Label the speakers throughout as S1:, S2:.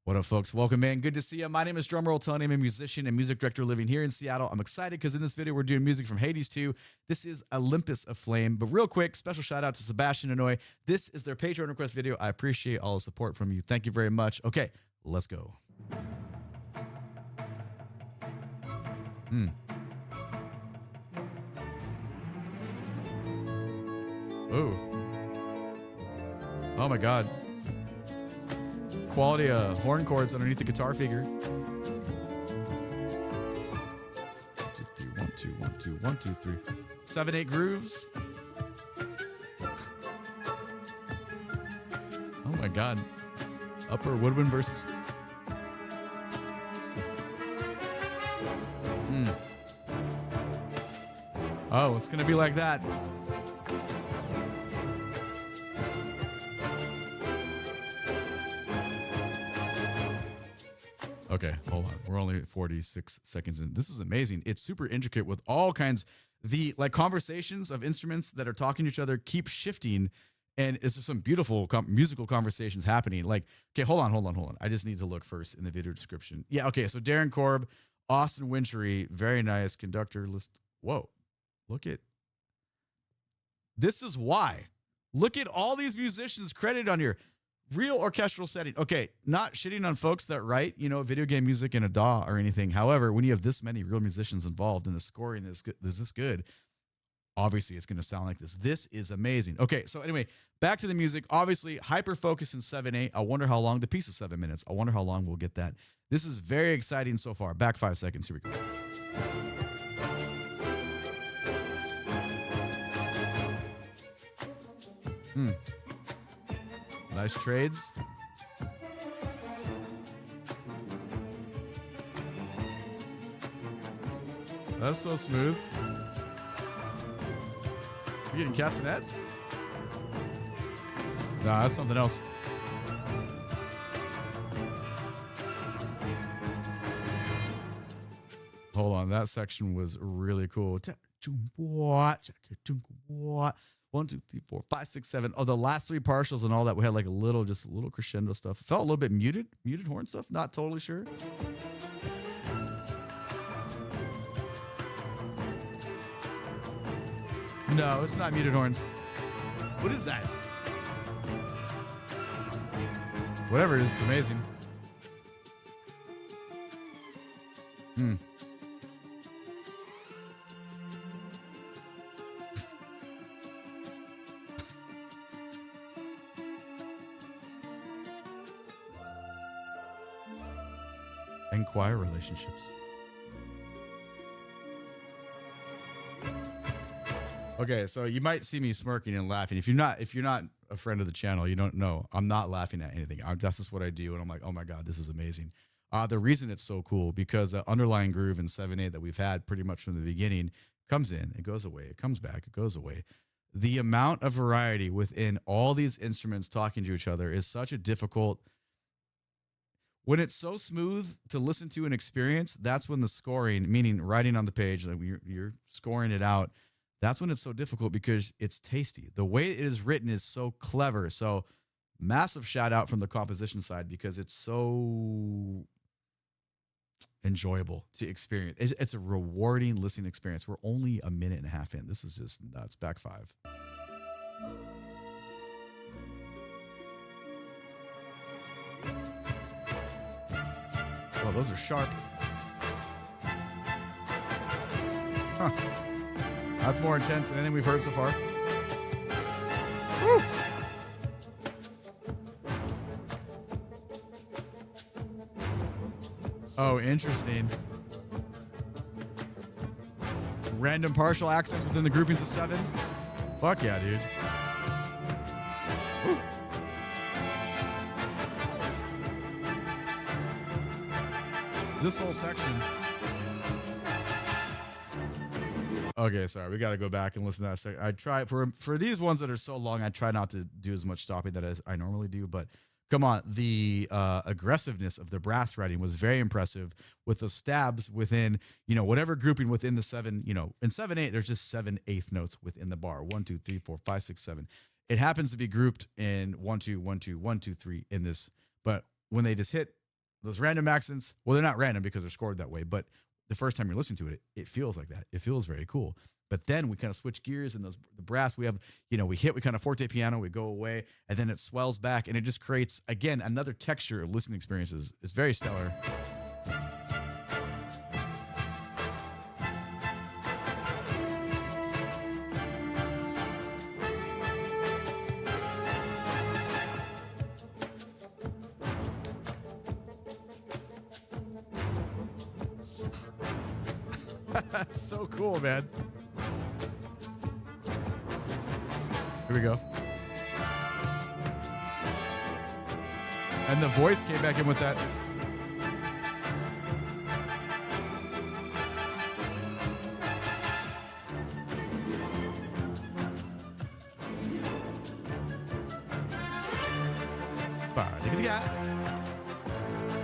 S1: What up, folks? Welcome, man. Good to see you. My name is DrumRollTony. I'm a musician and music director living here in Seattle. I'm excited because in this video, we're doing music from Hades 2. This is Olympus Aflame. But real quick, special shout out to S.D.N.Y. This is their Patreon request video. I appreciate all the support from you. Thank you very much. Okay, let's go. Ooh. Oh my God. Quality horn chords underneath the guitar figure. 1, 2, 3, 1, 2, 1, 2, 1, 2, 3. 7, 8 grooves. Oh my God. Upper woodwind versus. Oh, it's gonna be like that. Okay, hold on. We're only 46 seconds in. This is amazing. It's super intricate with all kinds. The conversations of instruments that are talking to each other keep shifting, and it's just some beautiful musical conversations happening. Like, okay, hold on. I just need to look first in the video description. Yeah, okay. So Darren Korb, Austin Wintry, very nice conductor list. Whoa, look at. This is why. Look at all these musicians credited on here. Real orchestral setting. Okay, not shitting on folks that write, video game music in a DAW or anything. However, when you have this many real musicians involved and the scoring is this good, obviously it's going to sound like this. This is amazing. Okay, so anyway, back to the music. Obviously, hyper focus in 7/8. I wonder how long. The piece is 7 minutes. I wonder how long we'll get that. This is very exciting so far. Back 5 seconds. Here we go. Nice trades. That's so smooth. You getting castanets? Nah, that's something else. Hold on, that section was really cool. 1, 2, 3, 4, 5, 6, 7. Oh, the last 3 partials and all that, we had like a little crescendo stuff. It felt a little bit muted horn stuff. Not totally sure. No, it's not muted horns. What is that? Whatever it is, it's amazing. And choir relationships. Okay, so you might see me smirking and laughing. If you're not a friend of the channel, you don't know. I'm not laughing at anything. That's just what I do, and I'm like, oh my God, this is amazing. The reason it's so cool because the underlying groove in 7/8 that we've had pretty much from the beginning comes in, it goes away, it comes back, it goes away. The amount of variety within all these instruments talking to each other is such a difficult. When it's so smooth to listen to and experience, that's when the scoring, meaning writing on the page, like you're scoring it out, that's when it's so difficult because it's tasty. The way it is written is so clever. So massive shout out from the composition side because it's so enjoyable to experience. It's a rewarding listening experience. We're only a minute and a half in. This is just nuts. Back 5. Oh, those are sharp. Huh. That's more intense than anything we've heard so far. Woo! Oh, interesting. Random partial accents within the groupings of 7. Fuck yeah, dude. Woo. This whole section. Okay, sorry. We got to go back and listen to that second. I try for these ones that are so long, I try not to do as much stopping that as I normally do, but come on, the aggressiveness of the brass writing was very impressive with the stabs within, whatever grouping within the 7, in 7/8, there's just 7/8 notes within the bar. 1, 2, 3, 4, 5, 6, 7. It happens to be grouped in 1, 2, 1, 2, 1, 2, 3 in this, but when they just hit those random accents, well, they're not random because they're scored that way, but the first time you're listening to it, it feels like that. It feels very cool. But then we kind of switch gears, and the brass, we have, we kind of forte piano, we go away, and then it swells back, and it just creates, again, another texture of listening experiences. It's very stellar. That's so cool, man. Here we go. And the voice came back in with that.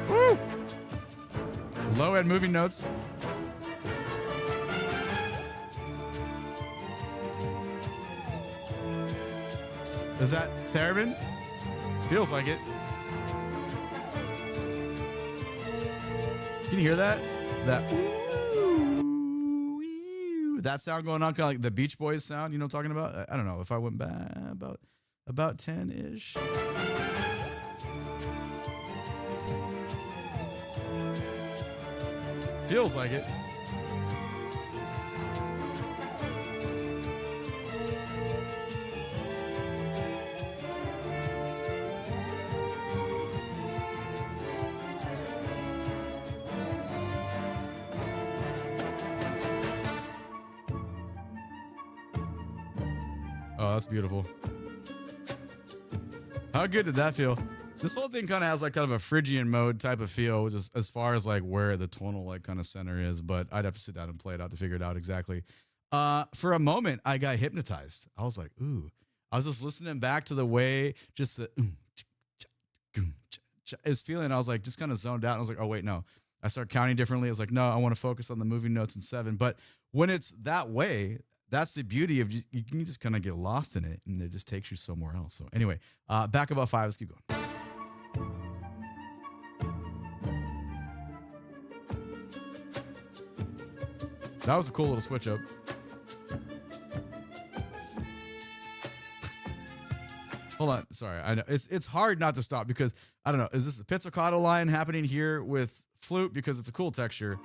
S1: Woo! Low end moving notes. Is that theremin? Feels like it. Can you hear that? That sound going on, kind of like the Beach Boys sound, you know what I'm talking about? I don't know if I went back about 10-ish. Feels like it. Oh, that's beautiful. How good did that feel? This whole thing kind of has like kind of a Phrygian mode type of feel, just as far as like where the tonal like kind of center is, but I'd have to sit down and play it out to figure it out exactly. For a moment, I got hypnotized. I was like, ooh. I was just listening back to the way just the is feeling. I was like, just kind of zoned out. I was like, oh, wait, no. I start counting differently. I was like, no, I want to focus on the moving notes in 7. But when it's that way, that's the beauty of you can just kind of get lost in it, and it just takes you somewhere else. So anyway, back about 5. Let's keep going. That was a cool little switch up. Hold on. Sorry. I know it's hard not to stop because I don't know. Is this a pizzicato line happening here with flute because it's a cool texture?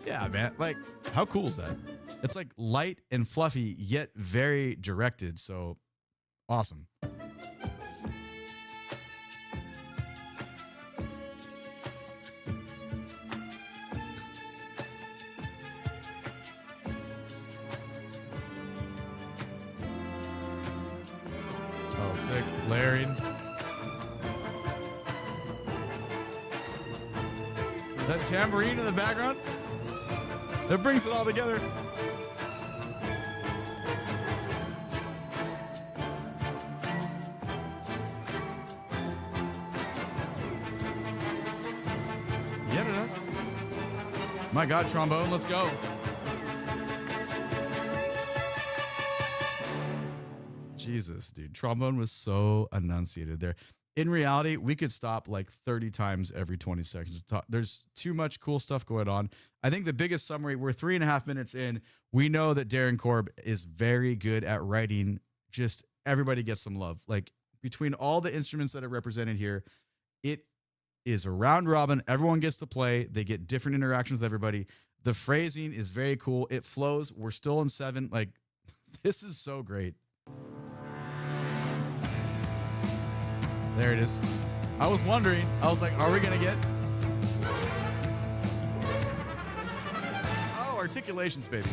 S1: Yeah, man. Like, how cool is that? It's like light and fluffy, yet very directed. So awesome. Oh, sick. Layering. That tambourine in the background. That brings it all together. Yeah, my God, trombone, let's go. Jesus, dude. Trombone was so enunciated there. In reality, we could stop like 30 times every 20 seconds. There's too much cool stuff going on. I think the biggest summary, we're 3.5 minutes in. We know that Darren Korb is very good at writing. Just everybody gets some love. Like between all the instruments that are represented here, it is a round robin. Everyone gets to play. They get different interactions with everybody. The phrasing is very cool. It flows. We're still in 7. Like, this is so great. There it is. I was wondering, I was like, are we going to get? Oh, articulations, baby.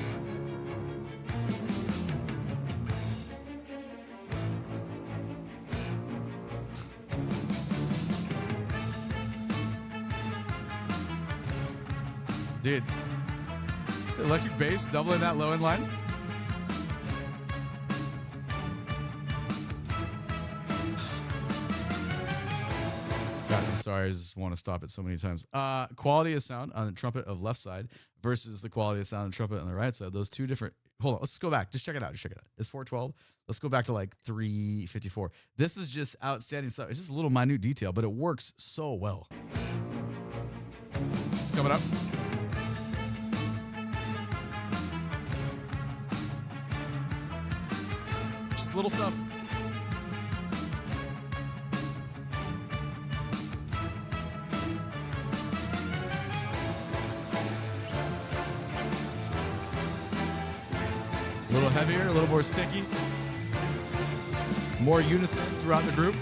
S1: Dude, the electric bass doubling that low end line. God, I'm sorry. I just want to stop it so many times. Quality of sound on the trumpet of left side versus the quality of sound on the trumpet on the right side. Those two different. Hold on. Let's go back. Just check it out. It's 412. Let's go back to like 354. This is just outstanding stuff. It's just a little minute detail, but it works so well. It's coming up. Just little stuff. A little heavier, a little more sticky. More unison throughout the group.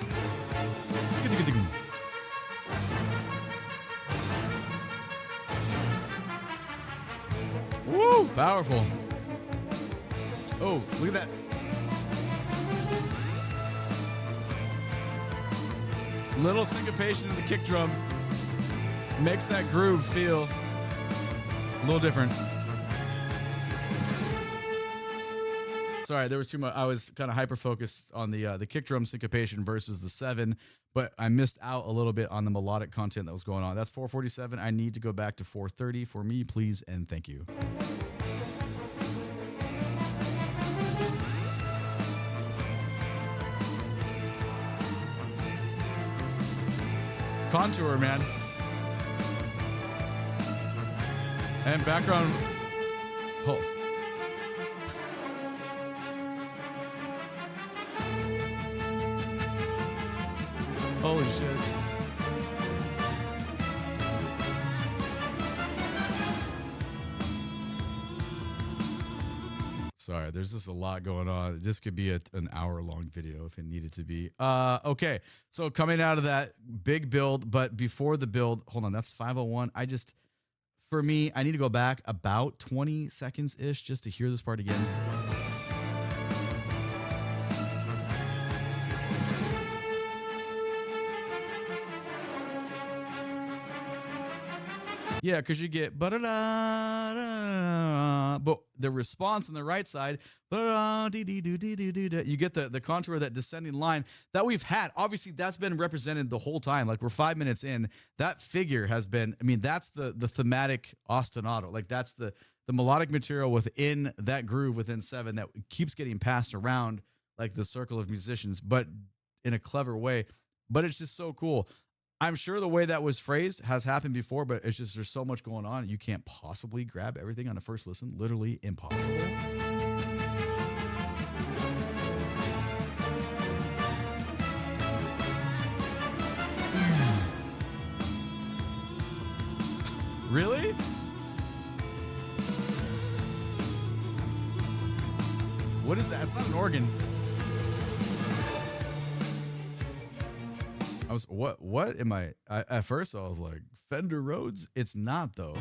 S1: Woo! Powerful. Oh, look at that. Little syncopation in the kick drum makes that groove feel a little different. Sorry, there was too much. I was kind of hyper focused on the kick drum syncopation versus the 7, but I missed out a little bit on the melodic content that was going on. That's 447. I need to go back to 430 for me, please, and thank you. Contour, man. And background. Oh. Holy shit. Sorry, there's just a lot going on. This could be an hour-long video if it needed to be. Okay, so coming out of that big build, but before the build, hold on, that's 501. For me, I need to go back about 20 seconds-ish just to hear this part again. Yeah, because you get ba-da-da-da, but the response on the right side, ba-da-dee-dee-doo-dee-doo-dee-da, you get the contour of that descending line that we've had. Obviously, that's been represented the whole time. Like, we're 5 minutes in. That figure has been, I mean, that's the thematic ostinato. Like, that's the melodic material within that groove within 7 that keeps getting passed around like the circle of musicians, but in a clever way. But it's just so cool. I'm sure the way that was phrased has happened before, but it's just there's so much going on. You can't possibly grab everything on a first listen. Literally impossible. Really? What is that? It's not an organ. What am I at first I was like, Fender Rhodes? It's not though.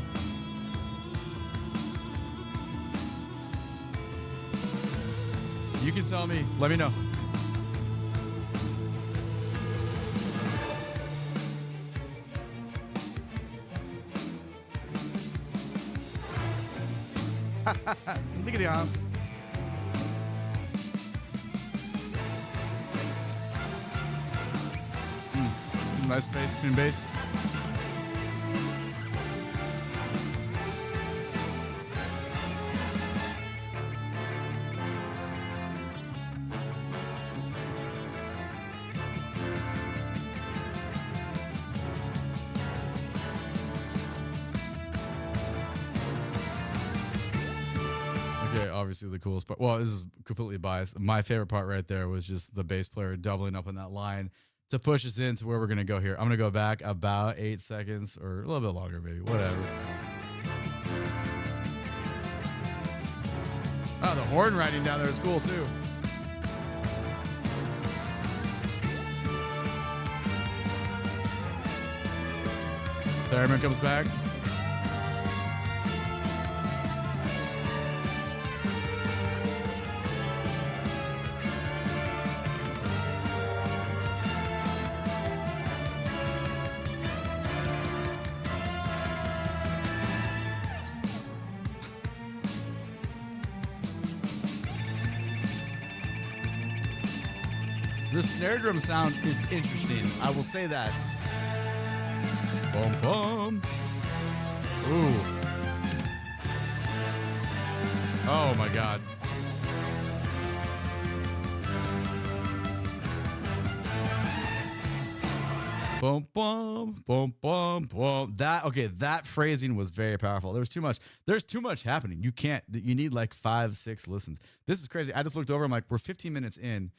S1: You can tell me, let me know. Look at it. Nice space between bass. Okay, obviously the coolest part. Well, this is completely biased. My favorite part right there was just the bass player doubling up on that line to push us into where we're going to go here. I'm going to go back about 8 seconds or a little bit longer, maybe. Whatever. Oh, the horn riding down there is cool, too. Theremin comes back. The snare drum sound is interesting. I will say that. Boom, boom. Ooh. Oh my God. Boom, boom, boom, boom, boom. That phrasing was very powerful. There's too much happening. You need like 5, 6 listens. This is crazy. I just looked over. I'm like, we're 15 minutes in.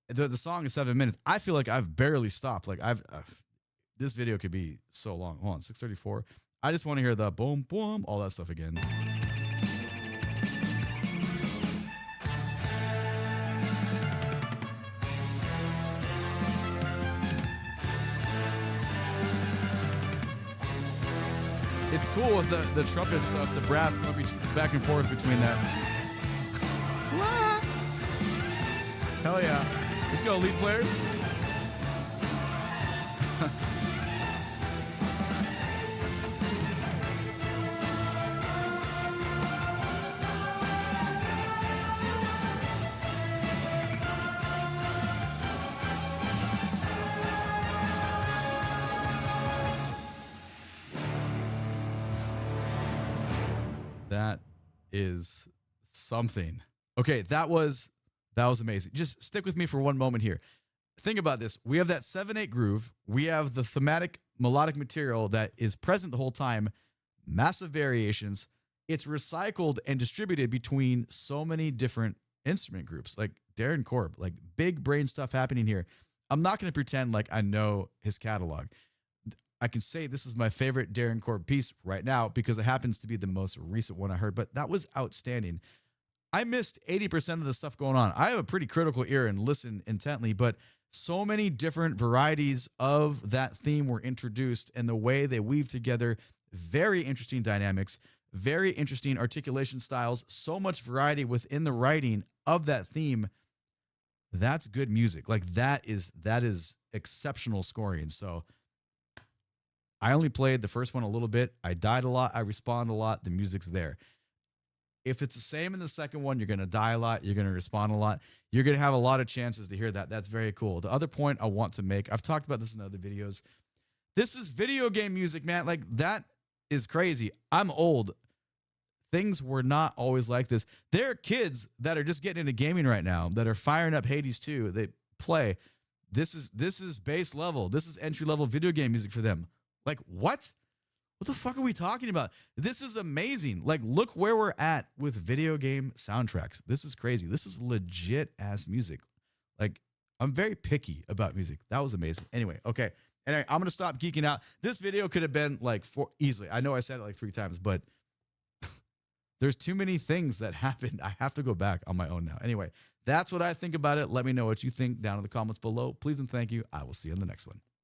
S1: The song is 7 minutes. I feel like I've barely stopped. Like this video could be so long. Hold on, 6:34. I just want to hear the boom, boom, all that stuff again. It's cool with the trumpet stuff, the brass going back and forth between that. Hell yeah. Let's go, lead players. That is something. Okay, that was amazing. Just stick with me for one moment here. Think about this. We have that 7/8 groove. We have the thematic melodic material that is present the whole time. Massive variations. It's recycled and distributed between so many different instrument groups. Like Darren Korb, like big brain stuff happening here. I'm not going to pretend like I know his catalog. I can say this is my favorite Darren Korb piece right now because it happens to be the most recent one I heard, but that was outstanding. I missed 80% of the stuff going on. I have a pretty critical ear and listen intently, but so many different varieties of that theme were introduced and the way they weave together. Very interesting dynamics, very interesting articulation styles, so much variety within the writing of that theme. That's good music. Like that is exceptional scoring. So I only played the first one a little bit. I died a lot. I respond a lot. The music's there. If it's the same in the second one, you're going to die a lot. You're going to respond a lot. You're going to have a lot of chances to hear that. That's very cool. The other point I want to make, I've talked about this in other videos. This is video game music, man. Like that is crazy. I'm old. Things were not always like this. There are kids that are just getting into gaming right now that are firing up Hades 2. They play. This is base level. This is entry level video game music for them. Like what? What the fuck are we talking about? This is amazing. Like, look where we're at with video game soundtracks. This is crazy. This is legit ass music. Like, I'm very picky about music. That was amazing. Anyway, okay. Anyway, I'm going to stop geeking out. This video could have been like easily. I know I said it like 3 times, but there's too many things that happened. I have to go back on my own now. Anyway, that's what I think about it. Let me know what you think down in the comments below. Please and thank you. I will see you in the next one.